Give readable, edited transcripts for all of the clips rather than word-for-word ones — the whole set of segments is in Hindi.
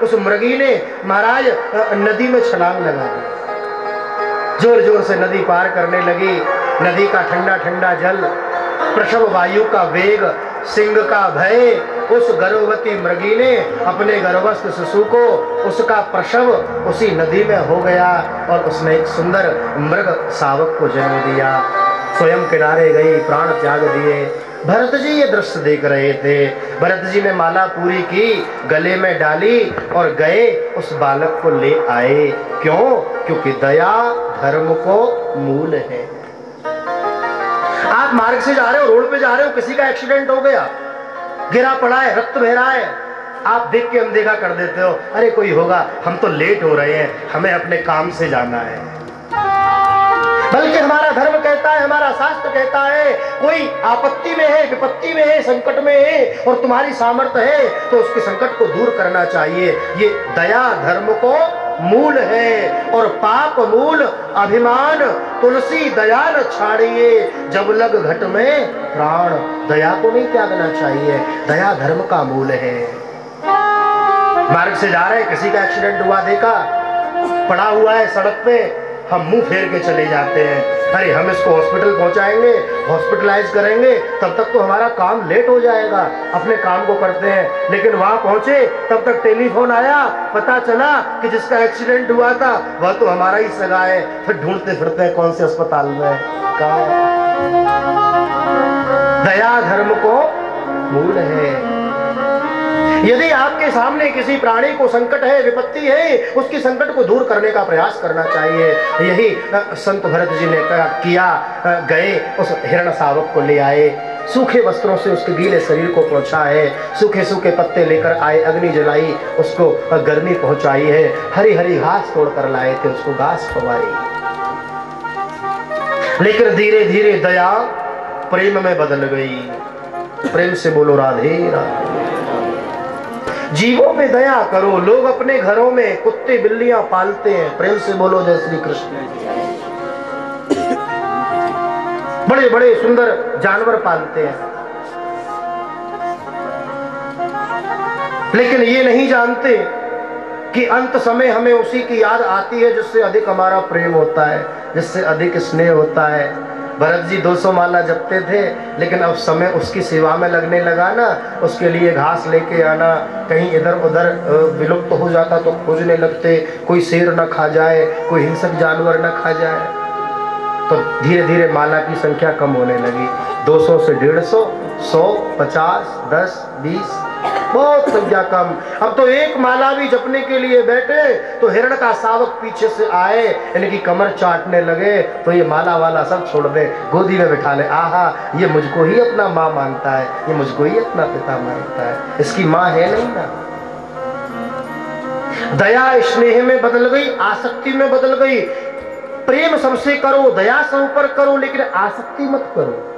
उस मृगी ने महाराज नदी में छलांग लगा दी। जोर जोर से नदी पार करने लगी। नदी का ठंडा ठंडा जल, प्रसव वायु का वेग, सिंह का भय, उस गर्भवती मृगी ने अपने गर्भस्थ शिशु को, उसका प्रसव उसी नदी में हो गया और उसने एक सुंदर मृग शावक को जन्म दिया। स्वयं किनारे गई, प्राण त्याग दिए। भरत जी ये दृश्य देख रहे थे। भरत जी ने माला पूरी की, गले में डाली और गए उस बालक को ले आए। क्यों? क्योंकि दया धर्म को मूल है। आप मार्ग से जा रहे हो, रोड पे जा रहे हो, किसी का एक्सीडेंट हो गया, गिरा पड़ा है, रक्त बह रहा है, आप देख के अनदेखा कर देते हो, अरे कोई होगा, हम तो लेट हो रहे हैं, हमें अपने काम से जाना है। बल्कि हमारा धर्म कहता है, हमारा शास्त्र कहता है, कोई आपत्ति में है, विपत्ति में है, संकट में है और तुम्हारी सामर्थ्य है तो उसके संकट को दूर करना चाहिए। ये दया धर्म को मूल है। और पाप मूल अभिमान, तुलसी दया न छाड़िए, जब लग घट में प्राण। दया को नहीं त्यागना चाहिए, दया धर्म का मूल है। मार्ग से जा रहे हैं, किसी का एक्सीडेंट हुआ देखा, पड़ा हुआ है सड़क पे, हम मुंह फेर के चले जाते हैं, अरे हम इसको हॉस्पिटल पहुंचाएंगे, हॉस्पिटलाइज करेंगे, तब तक तो हमारा काम लेट हो जाएगा। अपने काम को करते हैं, लेकिन वहां पहुंचे तब तक टेलीफोन आया, पता चला कि जिसका एक्सीडेंट हुआ था वह तो हमारा ही सगा है। फिर ढूंढते फिरते हैं कौन से अस्पताल में कहाँ है। दया धर्म को मूल है। यदि आपके सामने किसी प्राणी को संकट है, विपत्ति है, उसकी संकट को दूर करने का प्रयास करना चाहिए। यही संत भरत जी ने किया। गए उस हिरण शावक को ले आए, सूखे वस्त्रों से उसके गीले शरीर को पोंछा है, सूखे सूखे पत्ते लेकर आए, अग्नि जलाई, उसको गर्मी पहुंचाई है, हरी हरी घास तोड़ कर लाए थे, उसको घास खवाई। लेकिन धीरे धीरे दया प्रेम में बदल गई। प्रेम से बोलो राधे राधे। जीवों पे दया करो। लोग अपने घरों में कुत्ते बिल्लियां पालते हैं, प्रेम से बोलो जय श्री कृष्ण। बड़े बड़े सुंदर जानवर पालते हैं, लेकिन ये नहीं जानते कि अंत समय हमें उसी की याद आती है जिससे अधिक हमारा प्रेम होता है, जिससे अधिक स्नेह होता है। भरत जी 200 माला जपते थे, लेकिन अब समय उसकी सेवा में लगने लगा ना, उसके लिए घास लेके आना, कहीं इधर उधर विलुप्त हो जाता तो खोजने लगते, कोई शेर न खा जाए, कोई हिंसक जानवर न खा जाए। तो धीरे धीरे माला की संख्या कम होने लगी। 200 से 150, 100, 50, 10, 20, बहुत संख्या कम। अब तो एक माला भी जपने के लिए बैठे तो हिरण का शावक पीछे से आए, इनकी कमर चाटने लगे, तो ये माला वाला सब छोड़ दे, गोदी में बिठा ले। आहा, ये मुझको ही अपना माँ मानता है, ये मुझको ही अपना पिता मानता है, इसकी माँ है नहीं ना। दया स्नेह में बदल गई, आसक्ति में बदल गई। प्रेम सबसे करो, दया सब पर करो, लेकिन आसक्ति मत करो।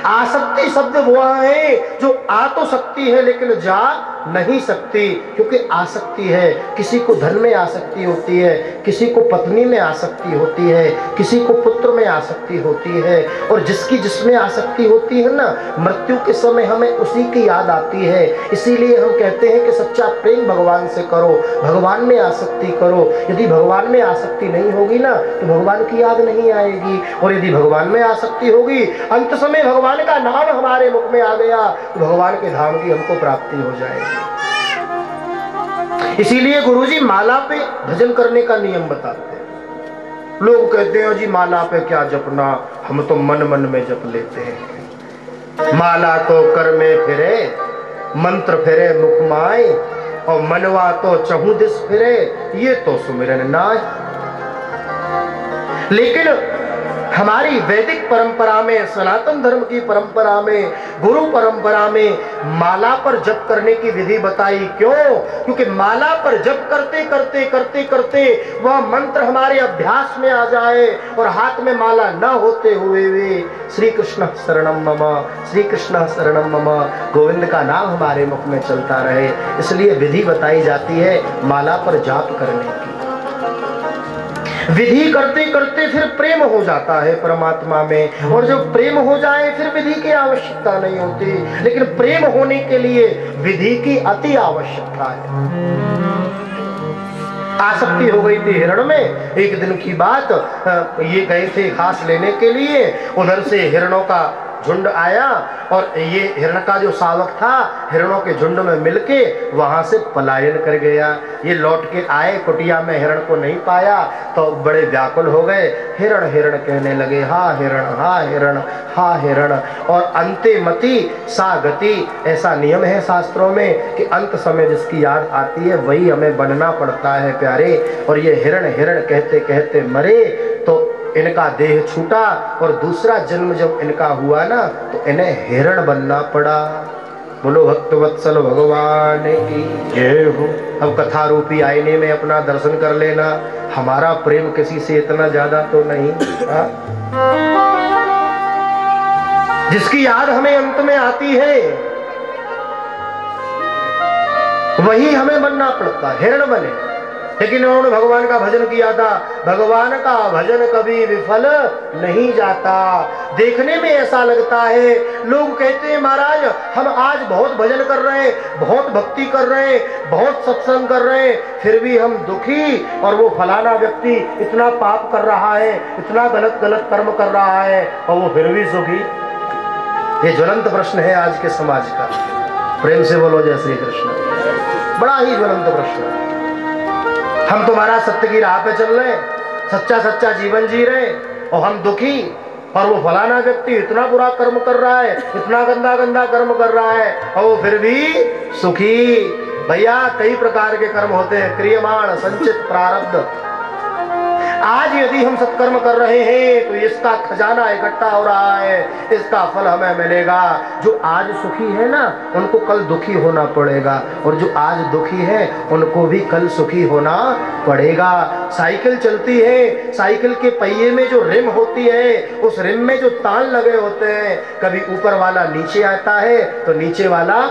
आसक्ति शब्द वो है जो आ तो सकती है लेकिन जा नहीं सकती, क्योंकि आसक्ति है, किसी को धन में आसक्ति होती है, किसी को पत्नी में आसक्ति होती है, किसी को पुत्र में आसक्ति होती है, और जिसकी जिसमें आसक्ति होती है ना, मृत्यु के समय हमें उसी की याद आती है। इसीलिए हम कहते हैं कि सच्चा प्रेम भगवान से करो, भगवान में आसक्ति करो। यदि भगवान में आसक्ति नहीं होगी ना तो भगवान की याद नहीं आएगी, और यदि भगवान में आसक्ति होगी, अंत समय भगवान का नाम हमारे मुख में आ गया तो भगवान के धाम की हमको प्राप्ति हो जाएगी। इसीलिए गुरुजी माला पे भजन करने का नियम बताते हैं। लोग कहते हैं जी माला पे क्या जपना, हम तो मन मन में जप लेते हैं। माला तो कर में फिरे, मंत्र फिरे मुख माए, और मनवा तो चहु दिस फिरे, ये तो सुमिरन नाय। लेकिन हमारी वैदिक परंपरा में, सनातन धर्म की परंपरा में, गुरु परंपरा में माला पर जप करने की विधि बताई। क्यों? क्योंकि माला पर जप करते करते करते करते वह मंत्र हमारे अभ्यास में आ जाए, और हाथ में माला न होते हुए भी श्री कृष्ण शरणम मम, श्री कृष्ण शरणम मम, गोविंद का नाम हमारे मुख में चलता रहे। इसलिए विधि बताई जाती है माला पर जाप करने की। विधि करते करते फिर प्रेम हो जाता है परमात्मा में, और जब प्रेम हो जाए फिर विधि की आवश्यकता नहीं होती। लेकिन प्रेम होने के लिए विधि की अति आवश्यकता है। आसक्ति हो गई थी हिरण में। एक दिन की बात, ये गए थे घास लेने के लिए, उधर से हिरणों का झुंड आया और ये हिरण का जो शावक था हिरणों के झुंड में मिलके वहां से पलायन कर गया। ये लौट के आए, कुटिया में हिरण को नहीं पाया तो बड़े व्याकुल हो गए। हिरण हिरण कहने लगे, हा हिरण, हा हिरण, हा हिरण। और अंते मति सा गति, ऐसा नियम है शास्त्रों में कि अंत समय जिसकी याद आती है वही हमें बनना पड़ता है प्यारे। और ये हिरण हिरण कहते कहते मरे तो इनका देह छूटा, और दूसरा जन्म जब इनका हुआ ना तो इन्हें हिरण बनना पड़ा। बोलो भक्तवत्सल भगवान की जय हो। अब कथा रूपी आईने में अपना दर्शन कर लेना, हमारा प्रेम किसी से इतना ज्यादा तो नहीं। जिसकी याद हमें अंत में आती है वही हमें बनना पड़ता है, हिरण बने। लेकिन उन्होंने भगवान का भजन किया था। भगवान का भजन कभी विफल नहीं जाता। देखने में ऐसा लगता है, लोग कहते हैं महाराज हम आज बहुत भजन कर रहे हैं, बहुत भक्ति कर रहे हैं, बहुत सत्संग कर रहे हैं, फिर भी हम दुखी, और वो फलाना व्यक्ति इतना पाप कर रहा है, इतना गलत गलत कर्म कर रहा है, और वो फिर भी सुखी। ये ज्वलंत प्रश्न है आज के समाज का। प्रेम से बोलो जय श्री कृष्ण। बड़ा ही ज्वलंत प्रश्न। हम तुम्हारा सत्य की राह पे चल रहे हैं, सच्चा सच्चा जीवन जी रहे हैं, और हम दुखी, और वो फलाना व्यक्ति इतना बुरा कर्म कर रहा है, इतना गंदा गंदा कर्म कर रहा है, और वो फिर भी सुखी। भैया कई प्रकार के कर्म होते हैं, क्रियमाण, संचित, प्रारब्ध। आज यदि हम सत्कर्म कर रहे हैं तो इसका खजाना इकट्ठा हो रहा है, इसका फल हमें मिलेगा। जो आज सुखी है ना उनको कल दुखी होना पड़ेगा, और जो आज दुखी है उनको भी कल सुखी होना पड़ेगा। साइकिल चलती है, साइकिल के पहिए में जो रिम होती है उस रिम में जो ताल लगे होते हैं, कभी ऊपर वाला नीचे आता है तो नीचे वाला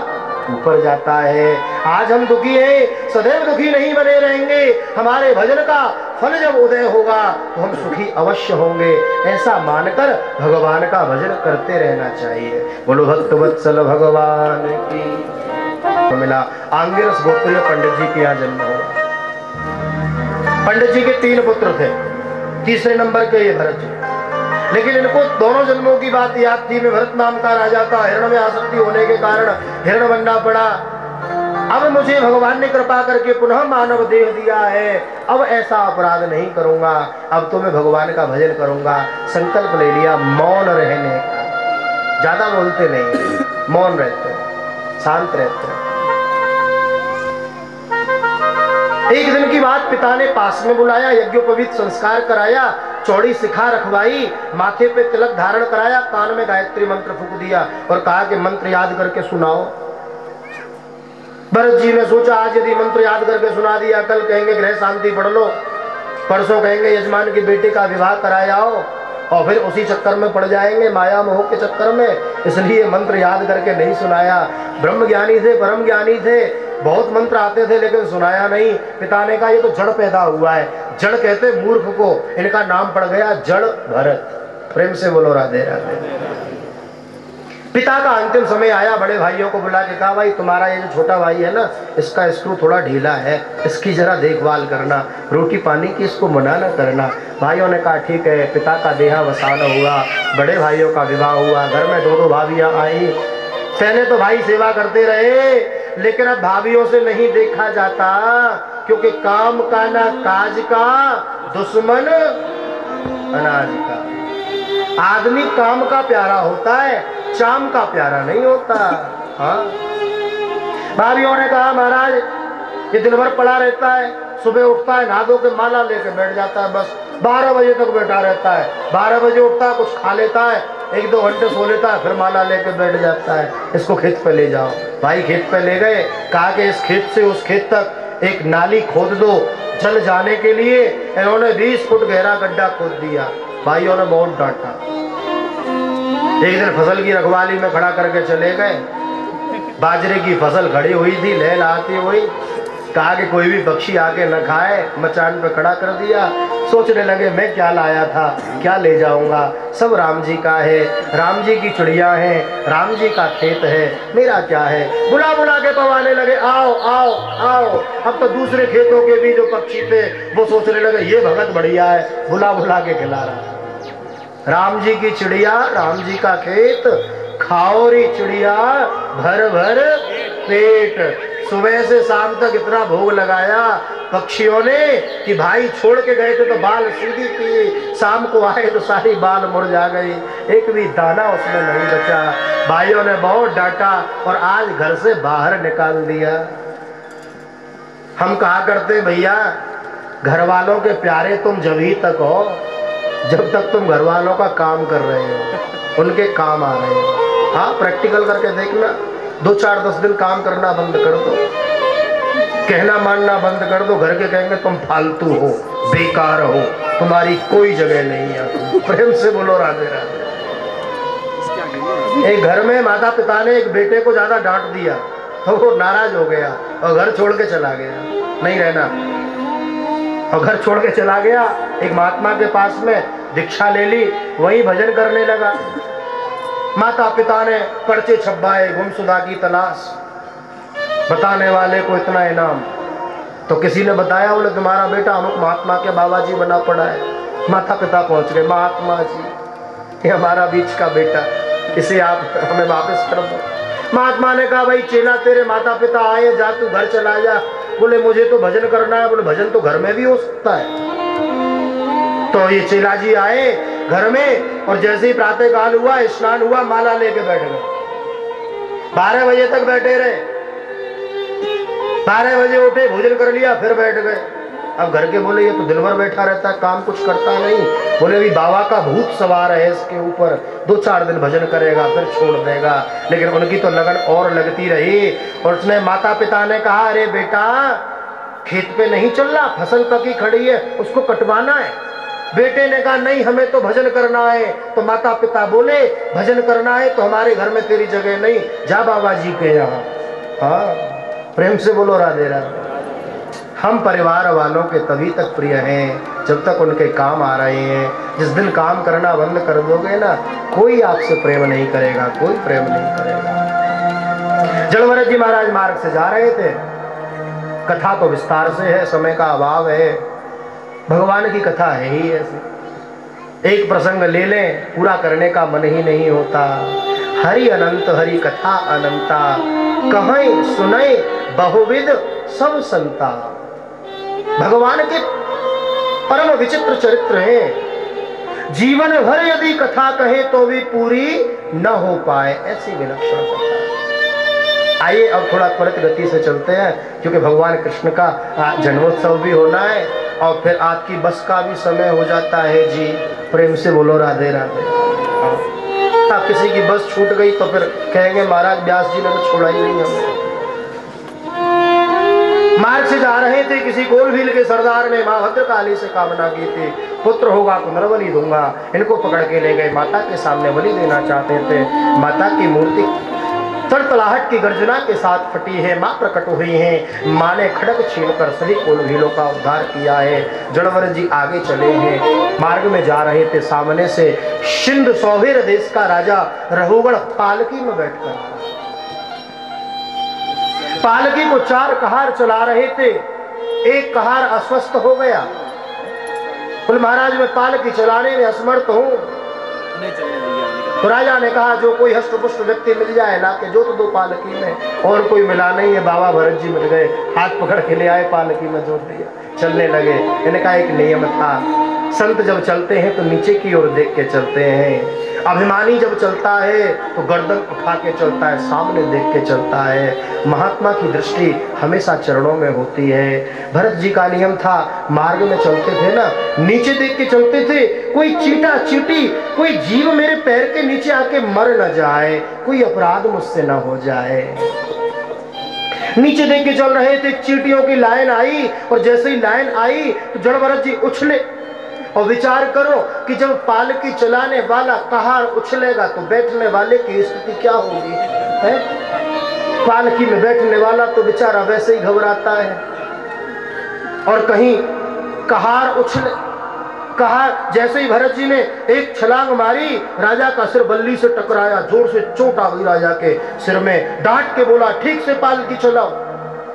ऊपर जाता है। आज हम दुखी हैं, सदैव दुखी नहीं बने रहेंगे। हमारे भजन का फल जब उदय होगा तो हम सुखी अवश्य होंगे, ऐसा मानकर भगवान का भजन करते रहना चाहिए। बोलो भक्तवत्सल भगवान की। तो मिला आंगिरस गोत्रीय पंडित जी के यहाँ जन्म हो। पंडित जी के 3 पुत्र थे, तीसरे नंबर के ये भरत जी। लेकिन इनको दोनों जन्मों की बात याद थी। मैं भरत नाम का राजा था, हिरण में आसक्ति होने के कारण हिरण बनना पड़ा। अब मुझे भगवान ने कृपा करके पुनः मानव देह दिया है, अब ऐसा अपराध नहीं करूंगा, अब तो मैं भगवान का भजन करूंगा। संकल्प ले लिया मौन रहने का। ज्यादा बोलते नहीं, मौन रहते हैं, शांत रहते हैं। एक दिन की बात, पिता ने पास में बुलाया, यज्ञोपवीत संस्कार कराया, चौड़ी शिखा रखवाई, माथे पे तिलक धारण कराया, कान में गायत्री मंत्र फूंक दिया और कहा कि मंत्र याद करके सुनाओ। भरत जी ने सोचा आज यदि मंत्र याद करके सुना दिया, कल कहेंगे ग्रह शांति पढ़ लो, परसों कहेंगे यजमान की बेटी का विवाह कराओ, और फिर उसी चक्कर में पड़ जाएंगे, माया मोह के चक्कर में। इसलिए मंत्र याद करके नहीं सुनाया। ब्रह्म ज्ञानी थे, परम ज्ञानी थे, बहुत मंत्र आते थे लेकिन सुनाया नहीं। पिता ने कहा ये तो जड़ पैदा हुआ है, जड़ कहते मूर्ख को, इनका नाम पड़ गया जड़ भरत। प्रेम से बोलो राधे राधे। पिता का अंतिम समय आया, बड़े भाइयों को बुला के कहा भाई तुम्हारा ये जो छोटा भाई है ना, इसका स्क्रू थोड़ा ढीला है, इसकी जरा देखभाल करना, रोटी पानी की इसको मना न करना। भाइयों ने कहा ठीक है। पिता का देहावसान हुआ, बड़े भाइयों का विवाह हुआ, घर में 2-2 भाभियां आई। पहले तो भाई सेवा करते रहे, लेकिन अब भाभियों से नहीं देखा जाता, क्योंकि काम का ना काज का, दुश्मन अनाज का। आदमी काम का प्यारा होता है, शाम का प्यारा नहीं होता। हाँ, भाभियों ने कहा महाराज ये दिन भर पड़ा रहता है, सुबह उठता है, नहा धो के माला लेके बैठ जाता है, बस 12 बजे तक बैठा रहता है। 12 बजे उठता है, कुछ खा लेता है, 1-2 घंटे सो लेता है, फिर माला लेके बैठ जाता है। इसको खेत पे ले जाओ। भाई खेत पे ले गए, कहा कि इस खेत से उस खेत तक एक नाली खोद दो जल जाने के लिए। इन्होंने 20 फुट गहरा गड्ढा खोद दिया। भाइयों ने बहुत डांटा। एक दिन फसल की रखवाली में खड़ा करके चले गए। बाजरे की फसल खड़ी हुई थी, लहल आती हुई। कहा कि कोई भी पक्षी आके न खाए, मचान पे खड़ा कर दिया। सोचने लगे मैं क्या लाया था, क्या ले जाऊंगा, सब राम जी का है, राम जी की चिड़िया है, राम जी का खेत है, मेरा क्या है। बुला बुला के पवाने लगे, आओ आओ आओ। अब तो दूसरे खेतों के भी जो पक्षी थे वो सोचने लगे ये भगत बढ़िया है, बुला बुला के खिला रहा। राम जी की चिड़िया, राम जी का खेत, खाओ री चिड़िया भर भर पेट। सुबह से शाम तक इतना भोग लगाया पक्षियों ने कि भाई छोड़ के गए थे तो बाल सीधी थी, शाम को आए तो सारी बाल मुरझा गई, एक भी दाना उसमें नहीं बचा। भाइयों ने बहुत डांटा और आज घर से बाहर निकाल दिया। हम कहा करते भैया, घर वालों के प्यारे तुम जब ही तक हो जब तक तुम घर वालों का काम कर रहे हो, उनके काम आ रहे हो। हाँ, प्रैक्टिकल करके देखना, 2-4-10 दिन काम करना बंद कर दो, कहना मानना बंद कर दो, घर के कहेंगे तुम फालतू हो, बेकार हो, तुम्हारी कोई जगह नहीं है। प्रेम से बोलो राधे राधे। एक घर में माता पिता ने एक बेटे को ज्यादा डांट दिया तो वो नाराज हो गया और घर छोड़ के चला गया, नहीं रहना। और घर छोड़ के चला गया, एक महात्मा के पास में दीक्षा ले ली, वही भजन करने लगा। माता पिता ने पर्चे छपवाए, गुमशुदा की तलाश, बताने वाले को इतना इनाम। तो किसी ने बताया, बोले तुम्हारा बेटा अमुक महात्मा के बाबा जी बना पड़ा है। माता पिता पहुंच गए, महात्मा जी ये हमारा बीच का बेटा, इसे आप हमें वापस कर दो। महात्मा ने कहा, भाई चेला तेरे माता पिता आए, जा तू घर चला जा। बोले मुझे तो भजन करना है। बोले भजन तो घर में भी हो सकता है। तो ये चेला जी आए घर में और जैसे ही प्रातः काल हुआ, स्नान हुआ, माला लेके बैठ गए। 12 बजे तक बैठे रहे, 12 बजे उठे, भोजन कर लिया, फिर बैठ गए। अब घर के बोले ये तो दिन भर बैठा रहता है, काम कुछ करता नहीं। बोले अभी बाबा का भूत सवार है इसके ऊपर, 2-4 दिन भजन करेगा फिर छोड़ देगा। लेकिन उनकी तो लगन और लगती रही। और उसने माता पिता ने कहा, अरे बेटा खेत पे नहीं चल रहा, फसल पकी खड़ी है, उसको कटवाना है। बेटे ने कहा नहीं, हमें तो भजन करना है। तो माता पिता बोले भजन करना है तो हमारे घर में तेरी जगह नहीं, जा बाबा जी के यहाँ। हाँ, प्रेम से बोलो राधे राधे। हम परिवार वालों के तभी तक प्रिय हैं जब तक उनके काम आ रहे हैं। जिस दिन काम करना बंद कर दोगे ना, कोई आपसे प्रेम नहीं करेगा, कोई प्रेम नहीं करेगा। जड़भरत जी महाराज मार्ग से जा रहे थे, कथा तो विस्तार से है, समय का अभाव है, भगवान की कथा है ही ऐसी। एक प्रसंग ले लें, पूरा करने का मन ही नहीं होता। हरि अनंत हरि कथा अनंता, कहीं सुनई बहुविध सब संता। भगवान के परम विचित्र चरित्र हैं, जीवन भर यदि कथा कहे तो भी पूरी न हो पाए, ऐसी विलक्षण कथा। आइए अब थोड़ा त्वरित गति से चलते हैं, क्योंकि भगवान कृष्ण का जन्मोत्सव भी होना है और फिर आपकी बस का भी समय हो जाता है जी। प्रेम से बोलो राधे राधे। किसी की बस छूट गई तो फिर कहेंगे महाराज व्यास जी ने तो छोड़ा ही नहीं हमें। मार्ग से जा रहे थे, किसी गोलभील के सरदार ने माँ भद्रकाली से कामना की थी, पुत्र होगा तो नरबली दूंगा। इनको पकड़ के ले गए, माता के सामने बलि देना चाहते थे। माता की मूर्ति तड़तड़ाहट की गर्जना के साथ फटी है, माँ प्रकट हुई हैं। माँ ने खड़ग छीनकर सभी गोलभीलों का उद्धार किया है। जड़भरत जी आगे चले हैं, मार्ग में जा रहे थे, सामने से सिंध सौभीर देश का राजा रहुगढ़ पालकी में बैठकर, पालकी को 4 कहार चला रहे थे। एक कहार अस्वस्थ हो गया, बोले महाराज मैं पालकी चलाने में असमर्थ हूँ। तो राजा ने कहा जो कोई हष्टपुष्ट व्यक्ति मिल जाए ला के जोत दो पालकी में। और कोई मिला नहीं है, बाबा भरत जी मिल गए, हाथ पकड़ के ले आए, पालकी में जोत दिया, चलने लगे। इन्हें कहा एक नियम था, संत जब चलते हैं तो नीचे की ओर देख के चलते हैं। अभिमानी जब चलता है तो गर्दन उठा के चलता है, सामने देख के चलता है। महात्मा की दृष्टि हमेशा चरणों में होती है। भरत जी का नियम था, मार्ग में चलते थे ना, नीचे देख के चलते थे। कोई चीटा चीटी, कोई जीव मेरे पैर के नीचे आके मर न जाए, कोई अपराध मुझसे न हो जाए। नीचे देख के चल रहे थे, चीटियों की लाइन आई और जैसे ही लाइन आई तो जड़भरत जी उछले। और विचार करो कि जब पालकी चलाने वाला कहार उछलेगा तो बैठने वाले की स्थिति क्या होगी, है? पालकी में बैठने वाला तो बेचारा वैसे ही घबराता है, और कहीं कहार उछले। कहा जैसे ही भरत जी ने एक छलांग मारी, राजा का सिर बल्ली से टकराया, जोर से चोट आ गई राजा के सिर में। डांट के बोला, ठीक से पालकी चलाओ।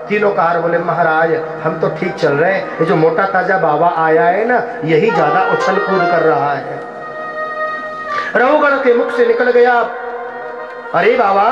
तीनों कहार बोले, महाराज हम तो ठीक चल रहे हैं, ये जो मोटा ताजा बाबा आया है ना, यही ज्यादा उछल कूद कर रहा है। रहुगण के मुख से निकल गया, अरे बाबा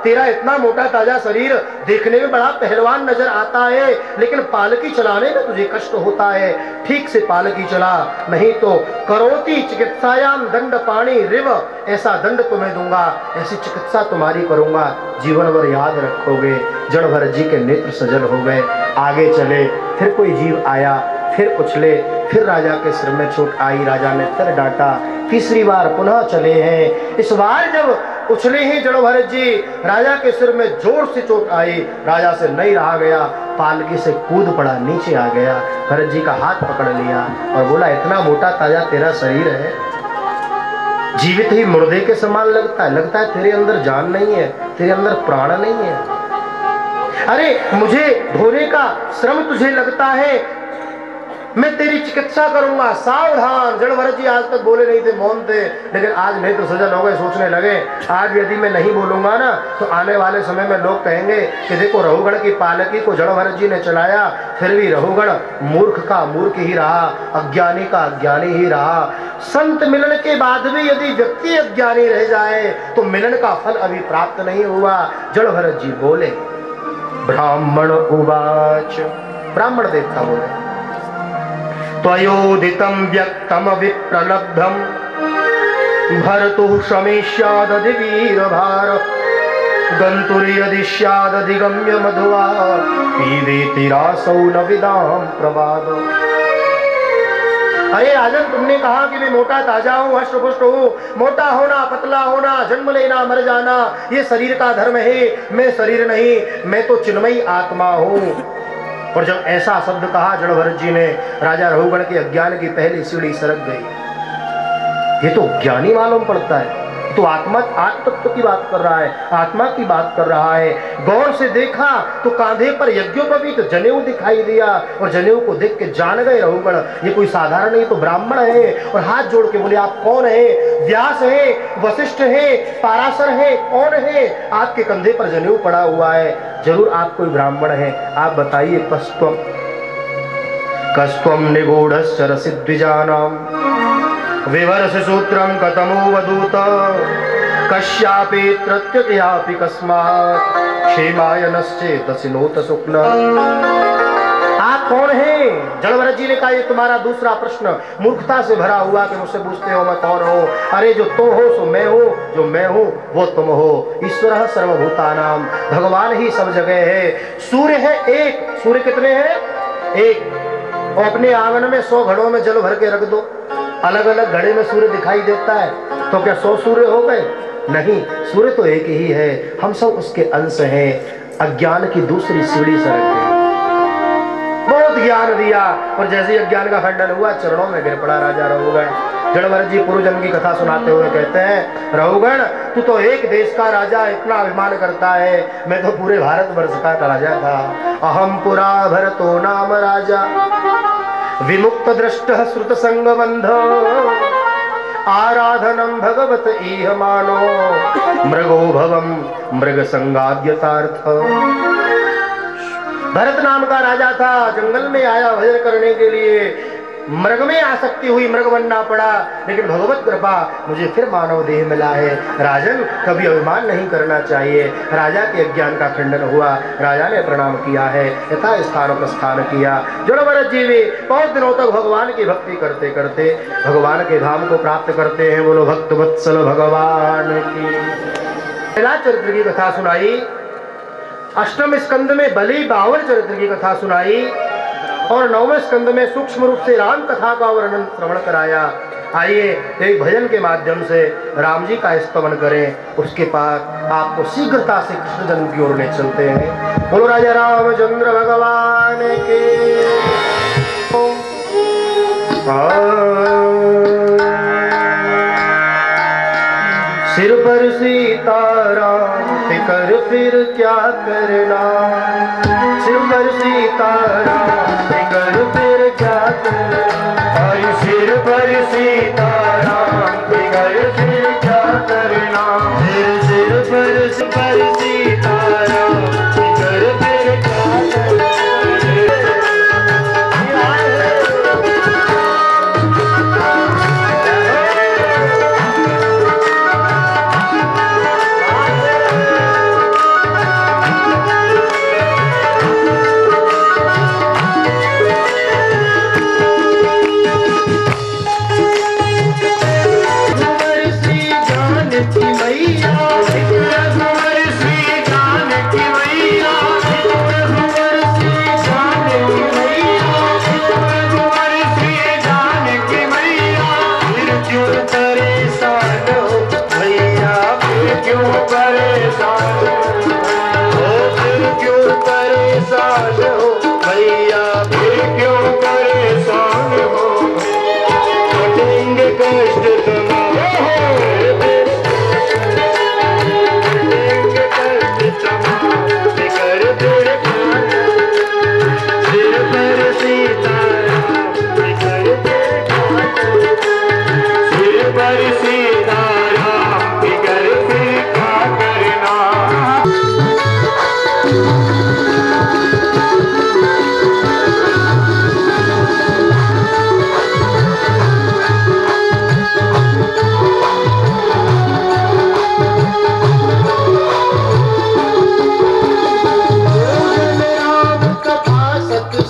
तेरा इतना मोटा ताजा शरीर देखने में बड़ा पहलवान नजर आता है, लेकिन पालकी चलाने में तुझे कष्ट होता है। ठीक से पालकी चला, नहीं तो करोति चिकित्सायाम दंड पाणी रिव, ऐसा दंड तुम्हें दूंगा, ऐसी चिकित्सा तुम्हारी करूंगा, जीवन भर याद रखोगे। जड़ भरत जी के नेत्र सजल हो गए। आगे चले, फिर कोई जीव आया, फिर उछले, फिर राजा के सिर में चोट आई, राजा ने फिर डांटा। तीसरी बार पुनः चले हैं। इस बार जब उछले ही जड़ भरत जी, राजा के सिर में जोर से चोट आई, राजा से नहीं रहा गया, पालकी से कूद पड़ा, नीचे आ गया। भरत जी का हाथ पकड़ लिया और बोला, इतना मोटा ताजा तेरा शरीर है, जीवित ही मुर्दे के समान लगता है तेरे अंदर जान नहीं है, तेरे अंदर प्राण नहीं है। अरे मुझे ढोने का श्रम तुझे लगता है, मैं तेरी चिकित्सा करूंगा, सावधान। जड़ भरत जी आज तक बोले नहीं थे, मौन थे, लेकिन आज नेत्र सजल हो गए, सोचने लगे, आज यदि मैं नहीं बोलूंगा ना तो आने वाले समय में लोग कहेंगे कि देखो रहुगण की पालकी को जड़ भरत जी ने चलाया, फिर भी रहुगण मूर्ख का मूर्ख ही रहा, अज्ञानी का अज्ञानी ही रहा। संत मिलन के बाद भी यदि व्यक्ति अज्ञानी रह जाए तो मिलन का फल अभी प्राप्त नहीं हुआ। जड़ भरत जी बोले, ब्राह्मण उवाच, ब्राह्मण देवता बोले, त्वयोदितं व्यक्तं विप्रलब्धं भरतुः श्रमेष्यादधि वीरभार गन्तुर्यदि स्यादधिगम्य मध्वा पीबेति रासौ न विदां प्रवाद। अरे राजन, तुमने कहा कि मैं मोटा ताजा हूँ, हष्ट पुष्ट हूँ, मोटा होना, पतला होना, जन्म लेना, मर जाना, ये शरीर का धर्म है, मैं शरीर नहीं, मैं तो चिन्मयी आत्मा हूँ। और जब ऐसा शब्द कहा जड़ भरत जी ने, राजा रहुगण के अज्ञान की पहली सीढ़ी सरक गई। ये तो ज्ञानी मालूम पड़ता है, तो आत्मा तत्व की बात कर रहा है, आत्मा की बात कर रहा है। गौर से देखा तो कांधे पर यज्ञोपवीत जनेऊ दिखाई दिया, और जनेऊ को देख के जान गए रहुगण, ये कोई साधारण नहीं, तो ब्राह्मण है। और हाथ जोड़ के बोले, आप कौन है? व्यास है, वशिष्ठ है, पाराशर है, कौन है? आपके कंधे पर जनेऊ पड़ा हुआ है, जरूर आप कोई ब्राह्मण है, आप बताइए। कस्त्वम निगूढ़श्चर सिद्धिजानाम विवर्ष सूत्रम कतमो वदूत कश्यापि त्रत्यपि कस्मात् क्षेमाय नश्चेतसिनोत शुक्ल। आप कौन हैं? जड़ भरत जी ने कहा, ये तुम्हारा दूसरा प्रश्न मूर्खता से भरा हुआ कि मुझसे पूछते हो मैं कौन हूँ। अरे जो तुम हो सो मैं हूँ, जो मैं हूँ वो तुम हो। ईश्वर सर्वभूतानाम, भगवान ही सब जगह है। सूर्य है एक, सूर्य कितने हैं? एक। और अपने आंगन में 100 घड़ों में जल भर के रख दो, अलग अलग घड़े में सूर्य दिखाई देता है, तो क्या 100 सूर्य हो गए? नहीं, सूर्य तो एक ही है, हम सब उसके अंश हैं। अज्ञान की दूसरी सीढ़ी सरक गई, बहुत ज्ञान दिया, और जैसे ही अज्ञान का खंडन हुआ, चरणों में गिर पड़ा राजा रहुगण। जड़ भरत जी पूर्व जन्म की कथा सुनाते हुए कहते हैं, रहुगण तू तो एक देश का राजा इतना अभिमान करता है, मैं तो पूरे भारत वर्ष का राजा था। अहम पुरा भरतो नाम राजा विमुक्त दृष्ट श्रुत संग बंध आराधनम भगवत इह मानो मृगो भवम मृग संगाद्यतार्थ। भरत नाम का राजा था, जंगल में आया भजन करने के लिए, मृग में आसक्ति हुई, मृग बनना पड़ा, लेकिन भगवत कृपा मुझे फिर मानव देह मिला है। राजन कभी अभिमान नहीं करना चाहिए। राजा के अज्ञान का खंडन हुआ, राजा ने प्रणाम किया है, यथा स्थान प्रस्थान किया। जड़ भरत जी भी बहुत दिनों तक भगवान की भक्ति करते करते भगवान के धाम को प्राप्त करते हैं। बोलो भक्त वत्सल भगवान की। पहला चरित्र की कथा सुनाई, अष्टम स्कंद में बलि बावन चरित्र की कथा सुनाई, और 9वें स्कंद में सूक्ष्म रूप से राम कथा का वर्णन श्रवण कराया। आइए एक भजन के माध्यम से राम जी का स्तवन करें, उसके बाद आपको शीघ्रता से कृष्ण जन्म की ओर ले चलते हैं। बोलो राजा रामचंद्र भगवान के। सिर पर सीताराम फिकर फिर क्या करना, सिर पर सीताराम फिकर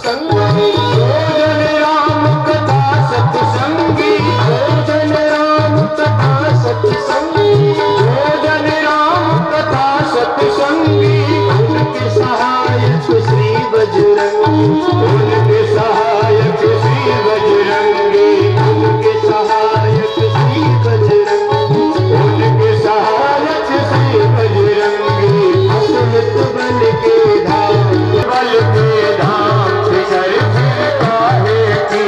सत्संगी, भोजन राम कथा सत्संगी, भोजन राम कथा सत्संगी, भोजन राम कथा सत्संगी, उनके सहायक श्री बजरंगी, उनके सहायक श्री बजरंगी, उनके सहायक श्री बजरंगी, उनके सहायक श्री बजरंगी, असमित बल के धाम, बल के धाम फिर काहे की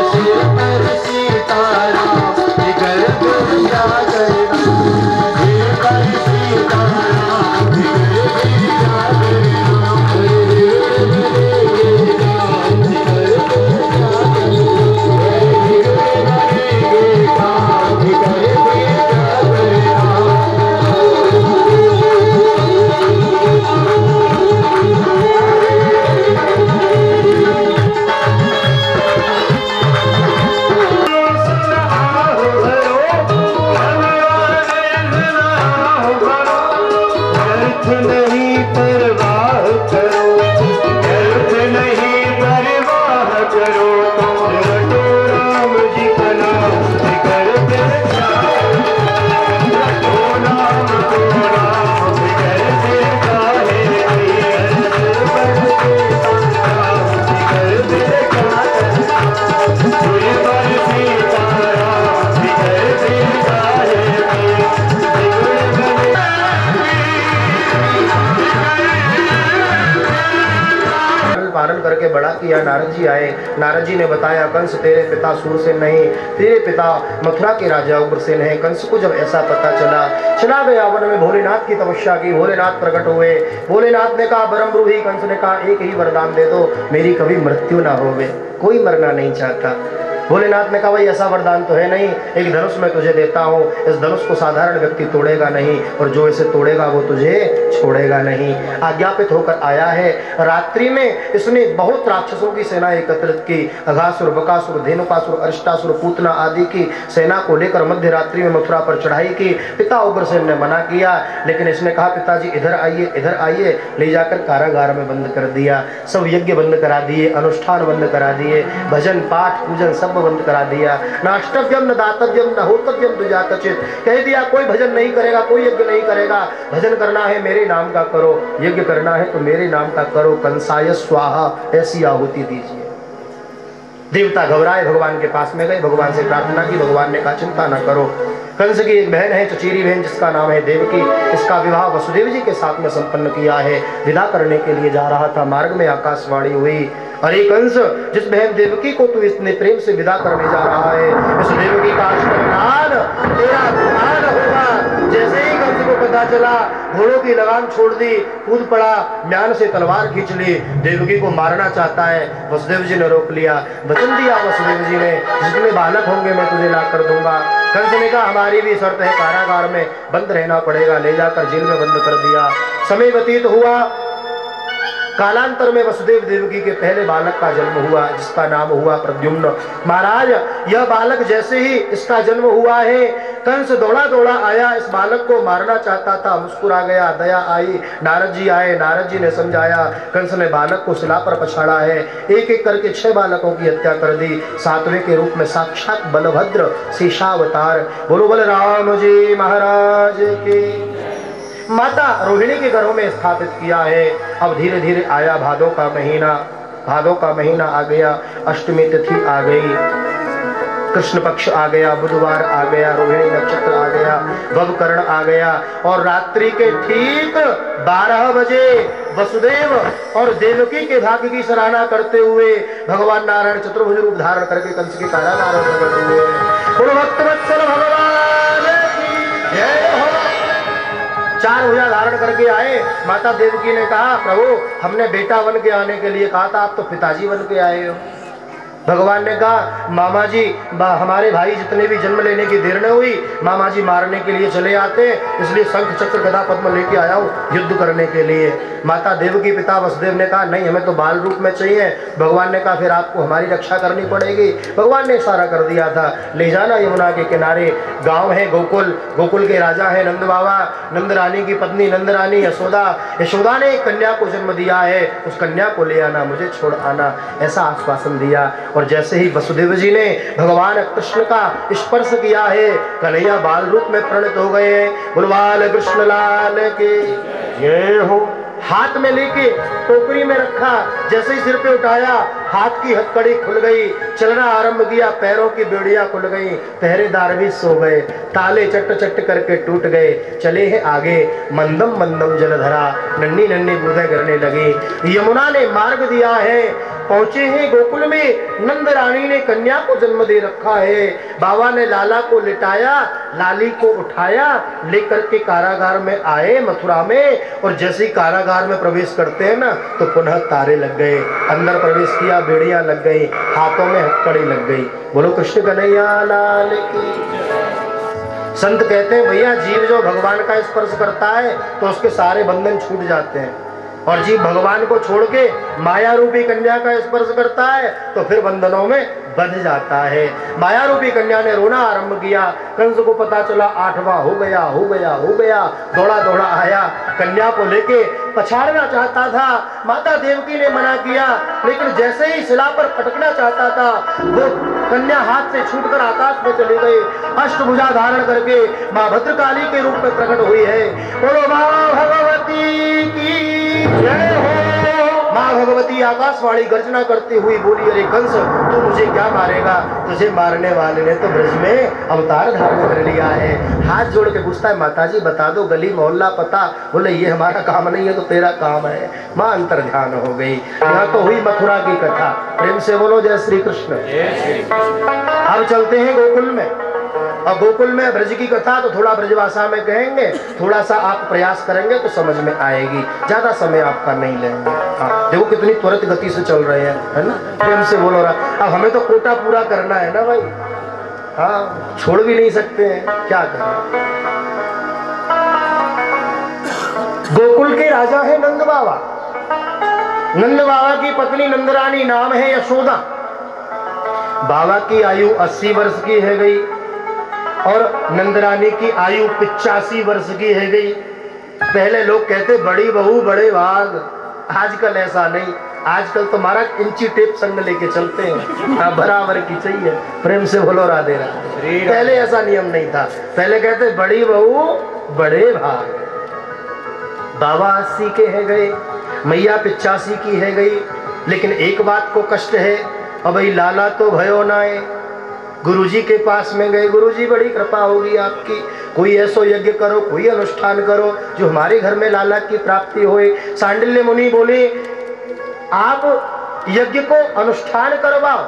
सिर पर सीताराम जिगर दुनिया करना, सिर पर सीताराम जिगर दुनिया करना, नहीं परवाह करो, व्यर्थ नहीं परवाह करो, तुम रटो राम जी का नाम जिगर दिल रटो नाम को राम जिगर दिल काहे जिगर दिल पालन करके बड़ा किया। नारद जी आए, नारद जी ने बताया कंस तेरे पिता सूरसेन नहीं, तेरे पिता मथुरा के राजा उग्रसेन हैं। कंस को जब ऐसा पता चला गया वन में भोलेनाथ की तपस्या की, भोलेनाथ प्रकट हुए। भोलेनाथ ने कहा ब्रह्मरूही, कंस ने कहा एक ही वरदान दे दो, मेरी कभी मृत्यु ना होवे, कोई मरना नहीं चाहता। भोलेनाथ ने कहा भाई ऐसा वरदान तो है नहीं, एक धनुष मैं तुझे देता हूँ, इस धनुष को साधारण व्यक्ति तोड़ेगा नहीं और जो इसे तोड़ेगा वो तुझे छोड़ेगा नहीं। आज्ञापित होकर आया है। रात्रि में इसने बहुत राक्षसों की सेना एकत्रित की, अघासुर, बकासुर, धेनुकासुर, अरिष्टासुर, पूतना आदि की सेना को लेकर मध्य रात्रि में मथुरा पर चढ़ाई की। पिता उग्रसेन ने मना किया, लेकिन इसने कहा पिताजी इधर आइए, इधर आइए। ले जाकर कारागार में बंद कर दिया, सब यज्ञ बंद करा दिए, अनुष्ठान बंद करा दिए, भजन पाठ पूजन सब बंद करा दिया। नाष्टव्यम न दातव्यम न होतव्यम दुजा कचित, कह दिया कोई भजन नहीं करेगा, कोई यज्ञ नहीं करेगा। भजन करना है मेरे नाम का करो, यज्ञ करना है तो मेरे नाम का करो। कंसाय स्वाहा, ऐसी आहुति दीजिए। देवता घबराए, भगवान के पास में गए, भगवान से प्रार्थना की। भगवान ने कहा चिंता न करो, कंस की एक बहन है चचेरी बहन जिसका नाम है देवकी, इसका विवाह वसुदेव जी के साथ में संपन्न किया है। विदा करने के लिए जा रहा था, मार्ग में आकाशवाणी हुई, अरे कंस, जिस बहन देवकी को तू इतने प्रेम से विदा करने जा रहा है, इस देवकी का अष्टनाद तेरा गुमान होगा। जैसे ही कंस को पता चला, घोड़ों की लगाम छोड़ दी, कूद पड़ा, म्यान से तलवार खींच ली, देवकी को मारना चाहता है। वसुदेव जी ने रोक लिया, वचन दिया वसुदेव जी ने, जितने बालक होंगे मैं तुझे ला कर दूंगा। कंस ने कहा हमारी भी शर्त है, कारागार में बंद रहना पड़ेगा। ले जाकर जेल में बंद कर दिया। समय व्यतीत हुआ, कालांतर में वसुदेव देवकी के पहले बालक का जन्म हुआ, जिसका नाम हुआ प्रद्युम्न। महाराज, यह बालक जैसे ही इसका जन्म हुआ है, कंस दौड़ा दौड़ा आया, इस बालक को मारना चाहता था, मुस्कुरा गया, दया आई। नारद जी आए, नारद जी ने समझाया, कंस ने बालक को शिला पर पछाड़ा है, एक एक करके 6 बालकों की हत्या कर दी। 7वें के रूप में साक्षात बलभद्र शेषावतार। बोलो बलराम जी महाराज की। माता रोहिणी के घरों में स्थापित किया है। अब धीरे धीरे आया भादों का महीना, भादों का महीना आ गया, अष्टमी तिथि आ गई, कृष्ण पक्ष आ गया, बुधवार आ गया, रोहिणी नक्षत्र आ गया, भवकर्ण आ गया, और रात्रि के ठीक 12 बजे वसुदेव और देवकी के भाग्य की सराहना करते हुए भगवान नारायण चतुर्भुज रूप धारण करके कंस के कारागार में प्रकट हुए। बोलो भक्तवत्सल भगवान की जय हो। 4 भुजा धारण करके आए। माता देवकी ने कहा प्रभु, हमने बेटा बन के आने के लिए कहा था, आप तो पिताजी बन के आए हो। भगवान ने कहा मामा जी हमारे भाई जितने भी जन्म लेने की देर न हुई, मामा जी मारने के लिए चले आते हैं, इसलिए शंख चक्र गदा पद्म लेके आया हूँ युद्ध करने के लिए। माता देवकी पिता वसुदेव ने कहा नहीं, हमें तो बाल रूप में चाहिए। भगवान ने कहा फिर आपको हमारी रक्षा करनी पड़ेगी। भगवान ने इशारा कर दिया था, ले जाना यमुना के किनारे, गांव है गोकुल, गोकुल के राजा है नंद बाबा, नंद रानी की पत्नी नंद रानी यशोदा, यशोदा ने एक कन्या को जन्म दिया है, उस कन्या को ले आना, मुझे छोड़ आना, ऐसा आश्वासन दिया। और जैसे ही वसुदेव जी ने भगवान कृष्ण का स्पर्श किया है, कन्हैया बाल रूप में प्रणित हो गए हैं। गुलवाल कृष्ण लाल के ये हो। हाथ में लेके टोकरी में रखा, जैसे ही सिर पे उठाया हाथ की हथकड़ी खुल गई, चलना आरंभ किया, पैरों की बेड़ियां खुल गई, पहरेदार भी सो गए, ताले चट चट करके टूट गए। चले हैं आगे, मंदम मंदम जलधरा, नन्ही नन्ही बूंदें गिरने लगी। यमुना ने मार्ग दिया है, पहुंचे हैं गोकुल में, नंद रानी ने कन्या को जन्म दे रखा है। बाबा ने लाला को लिटाया, लाली को उठाया, लेकर के कारागार में आए मथुरा में। और जैसे ही कारागार में प्रवेश करते हैं ना, तो पुनः तारे लग गए, अंदर प्रवेश किया, बेड़ियां लग गई, हाथों में हथकड़ी लग गई। बोलो कृष्ण कन्हैया लाल की। संत कहते हैं भैया जीव जो भगवान का स्पर्श करता है तो उसके सारे बंधन छूट जाते हैं, और जीव भगवान को छोड़ के माया रूपी कन्या का स्पर्श करता है तो फिर बंधनों में बंध जाता है। माया रूपी कन्या ने रोना आरंभ किया, कंस को पता चला 8वां हो गया, हो गया, हो गया, दौड़ा दौड़ा आया, कन्या को लेके पछाड़ना चाहता था। माता देवकी ने मना किया, लेकिन जैसे ही शिला पर पटकना चाहता था, वो कन्या हाथ से छूटकर आकाश में चली गई। अष्टभुजा धारण करके माँ भद्रकाली के रूप में प्रकट हुई है। बोलो माँ भगवती की जय हो। माँ भगवती आकाशवाणी गर्जना करती हुई बोली, अरे कंस तू मुझे क्या मारेगा, तुझे मारने वाले ने तो ब्रज में अवतार धारण कर लिया है। हाथ जोड़ के पूछता है माताजी बता दो गली मोहल्ला पता। बोले ये हमारा काम नहीं है तो तेरा काम है। माँ अंतर ध्यान हो गई। यहाँ तो हुई मथुरा की कथा। प्रेम से बोलो जय श्री कृष्ण। अब चलते हैं गोकुल में। और गोकुल में ब्रज की कथा तो थोड़ा ब्रजभाषा में कहेंगे, थोड़ा सा आप प्रयास करेंगे तो समझ में आएगी, ज्यादा समय आपका नहीं लेंगे। हाँ देखो कितनी त्वरित गति से चल रहे हैं, है ना। प्रेम से बोलो रहा। अब हमें तो कोटा पूरा करना है ना भाई, हाँ छोड़ भी नहीं सकते हैं, क्या करें। गोकुल के राजा है नंद बाबा। नंद बाबा की पत्नी नंदरानी, नाम है यशोदा। बाबा की आयु 80 वर्ष की है गई और नंदरानी की आयु 85 वर्ष की है गई। पहले लोग कहते बड़ी बहू बड़े भाग, आजकल ऐसा नहीं। आजकल तो महाराज इंची टेप संग लेके चलते हैं, बराबर की चाहिए। प्रेम से बोलो राधे राधे। पहले ऐसा नियम नहीं था, पहले कहते बड़ी बहू बड़े भाग। बाबा 80 के है गए, मैया 85 की है गई। लेकिन एक बात को कष्ट है, अब भाई लाला तो भयो नाए। गुरुजी के पास में गए, गुरुजी बड़ी कृपा होगी आपकी, कोई ऐसो यज्ञ करो, कोई अनुष्ठान करो जो हमारे घर में लाला की प्राप्ति होए। सांडिल्य मुनि बोले आप यज्ञ को अनुष्ठान करवाओ,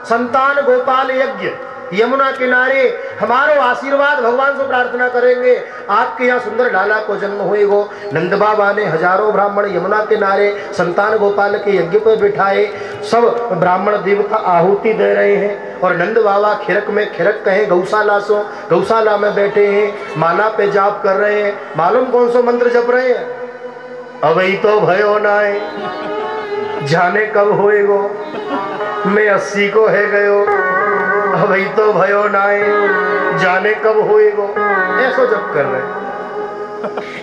संतान गोपाल यज्ञ, यमुना किनारे हमारो आशीर्वाद भगवान से प्रार्थना करेंगे, आपके यहाँ सुंदर लाला को जन्म होएगो। नंद बाबा ने हजारों ब्राह्मण यमुना किनारे संतान गोपाल के यज्ञ पर बिठाए। सब ब्राह्मण देवता आहुति दे रहे हैं और नंद बाबा खिरक में, खिरक कहे गौशाला सो, गौशाला में बैठे हैं, माला पे जाप कर रहे हैं। मालूम कौन सा मंत्र जप रहे हैं? अभी तो भयो नाए, जाने कब होएगो, मैं 80 को है गयो, अभी तो भयो नाए, जाने कब होएगो, ऐसो जप कर रहे।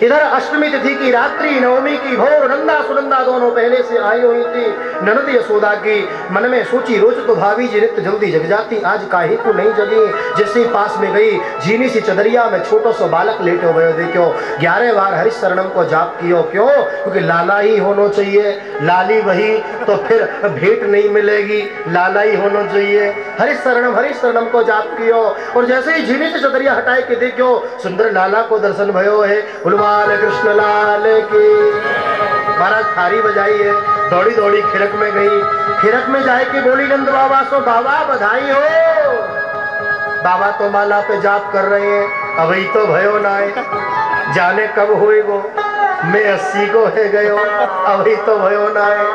इधर अष्टमी तिथि की रात्रि, नवमी की भोर, नंदा सुनंदा दोनों पहले से आई हुई थी। ननद यशोदा की मन में सोची रोज तो भाभी जी नित्य जल्दी जग जाती, आज काहे को नहीं जगी। जैसे पास में गई, झीनी सी चदरिया में छोटो सो बालक लेटे हुए देखो। 11 बार हरिश शरणम को जाप कियो, क्यों? क्योंकि लाला ही होना चाहिए, लाली वही तो फिर भेंट नहीं मिलेगी, लाला ही होना चाहिए। हरिश शरणम को जाप कियो और जैसे ही झीनी सी चदरिया हटाए के देखो, सुंदर लाला को दर्शन भयो है। गुलवाल कृष्ण लाल की। महाराज थारी बजाई है, दौड़ी दौड़ी खिरक में गई। खिरक में जाए के बोली नंद बाबा सो, बाबा बधाई हो। बाबा तो माला पे जाप कर रहे हैं, अभी तो भयो नाए, जाने कब होएगो, मैं 80 को है गयो, अभी तो भयो नाए।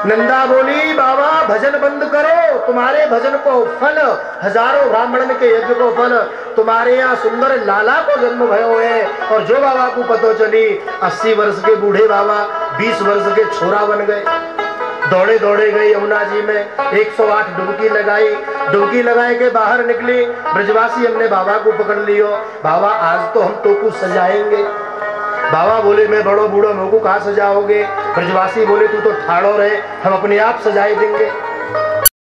नंदा बोली बाबा भजन बंद करो, तुम्हारे भजन को फल, हजारों ब्राह्मण के यज्ञ को फल, तुम्हारे यहाँ सुंदर लाला को जन्म भयो है। और जो बाबा को पतो चली 80 वर्ष के बूढ़े बाबा 20 वर्ष के छोरा बन गए। दौड़े दौड़े गई यमुना जी में, 108 डुबकी लगाई, डुबकी लगाए के बाहर निकली। ब्रजवासी हमने बाबा को पकड़ लियो, बाबा आज तो हम तो को सजाएंगे। बाबा बोले मैं बड़ो बूढ़ो मेरे को कहाँ सजाओगे? ब्रजवासी बोले तू तो ठाड़ो रहे, हम अपने आप सजाए देंगे।